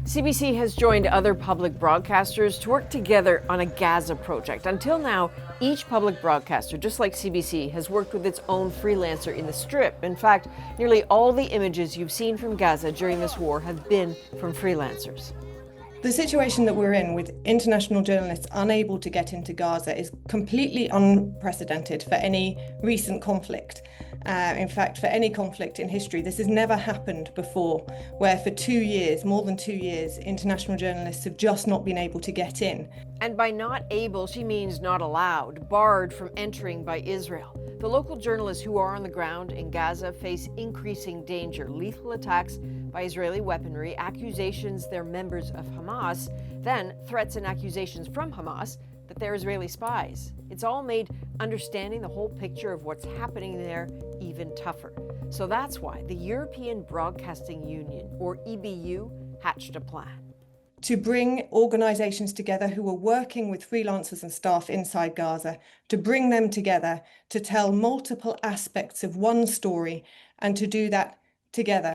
CBC has joined other public broadcasters to work together on a Gaza project. Until now, each public broadcaster, just like CBC, has worked with its own freelancer in the Strip. In fact, nearly all the images you've seen from Gaza during this war have been from freelancers. The situation that we're in with international journalists unable to get into Gaza is completely unprecedented for any recent conflict. In fact, for any conflict in history, this has never happened before, where for 2 years, more than 2 years, international journalists have just not been able to get in. And by not able, she means not allowed, barred from entering by Israel. The local journalists who are on the ground in Gaza face increasing danger, lethal attacks by Israeli weaponry, accusations they're members of Hamas, then threats and accusations from Hamas that they're Israeli spies. It's all made understanding the whole picture of what's happening there even tougher. So that's why the European Broadcasting Union, or EBU, hatched a plan to bring organisations together who are working with freelancers and staff inside Gaza, to bring them together to tell multiple aspects of one story and to do that together.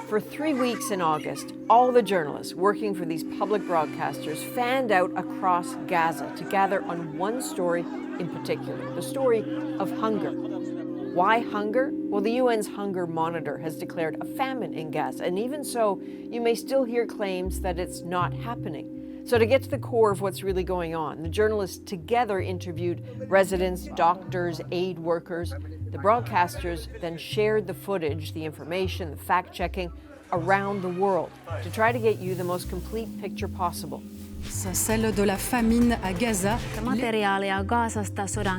For 3 weeks in August, all the journalists working for these public broadcasters fanned out across Gaza to gather on one story in particular, the story of hunger. Why hunger? Well, the UN's Hunger Monitor has declared a famine in Gaza, and even so, you may still hear claims that it's not happening. So to get to the core of what's really going on, the journalists together interviewed residents, doctors, aid workers. The broadcasters then shared the footage, the information, the fact-checking around the world to try to get you the most complete picture possible. Celle de la famine à Gaza.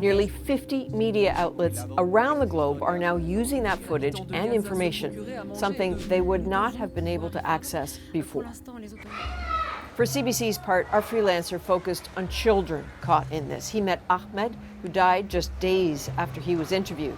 Nearly 50 media outlets around the globe are now using that footage and information, something they would not have been able to access before. For CBC's part, our freelancer focused on children caught in this. He met Ahmed, who died just days after he was interviewed.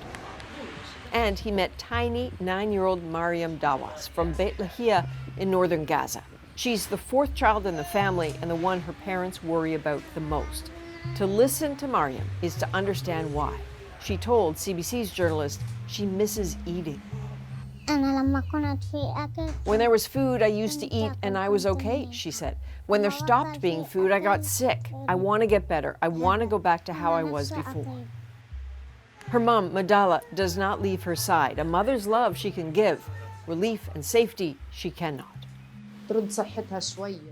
And he met tiny 9-year-old Mariam Dawas from Beit Lahia in northern Gaza. She's the 4th child in the family and the one her parents worry about the most. To listen to Mariam is to understand why. She told CBC's journalist she misses eating. When there was food, I used to eat and I was okay, she said. When there stopped being food, I got sick. I want to get better. I want to go back to how I was before. Her mom, Madala, does not leave her side. A mother's love she can give, relief and safety she cannot.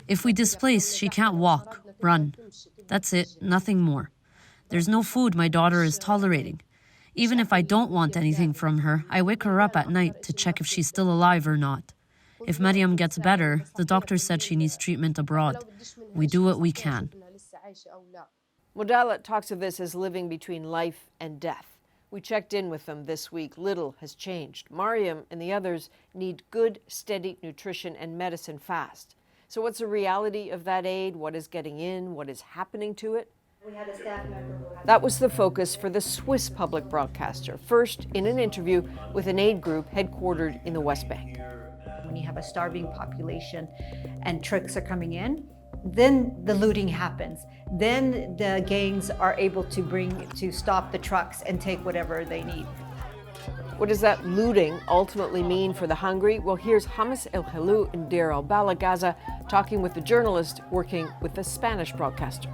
If we displace, she can't walk, run. That's it, nothing more. There's no food my daughter is tolerating. Even if I don't want anything from her, I wake her up at night to check if she's still alive or not. If Mariam gets better, the doctor said she needs treatment abroad. We do what we can. Modala talks of this as living between life and death. We checked in with them this week. Little has changed. Mariam and the others need good, steady nutrition and medicine fast. So what's the reality of that aid? What is getting in? What is happening to it? That was the focus for the Swiss public broadcaster, first in an interview with an aid group headquartered in the West Bank. When you have a starving population and trucks are coming in, then the looting happens. Then the gangs are able to stop the trucks and take whatever they need. What does that looting ultimately mean for the hungry? Well, here's Hamis El Helou in Deir al-Bala, Gaza, talking with the journalist working with the Spanish broadcaster.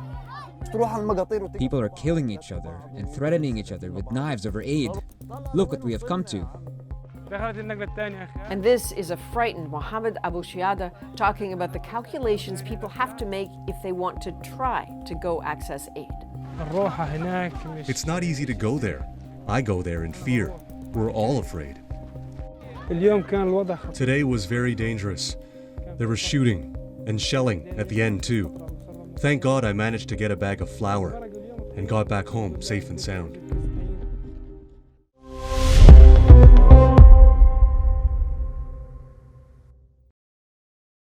People are killing each other and threatening each other with knives over aid. Look what we have come to. And this is a frightened Mohammed Abu Shiada talking about the calculations people have to make if they want to try to go access aid. It's not easy to go there. I go there in fear. We're all afraid. Today was very dangerous. There was shooting and shelling at the end too. Thank God I managed to get a bag of flour and got back home safe and sound.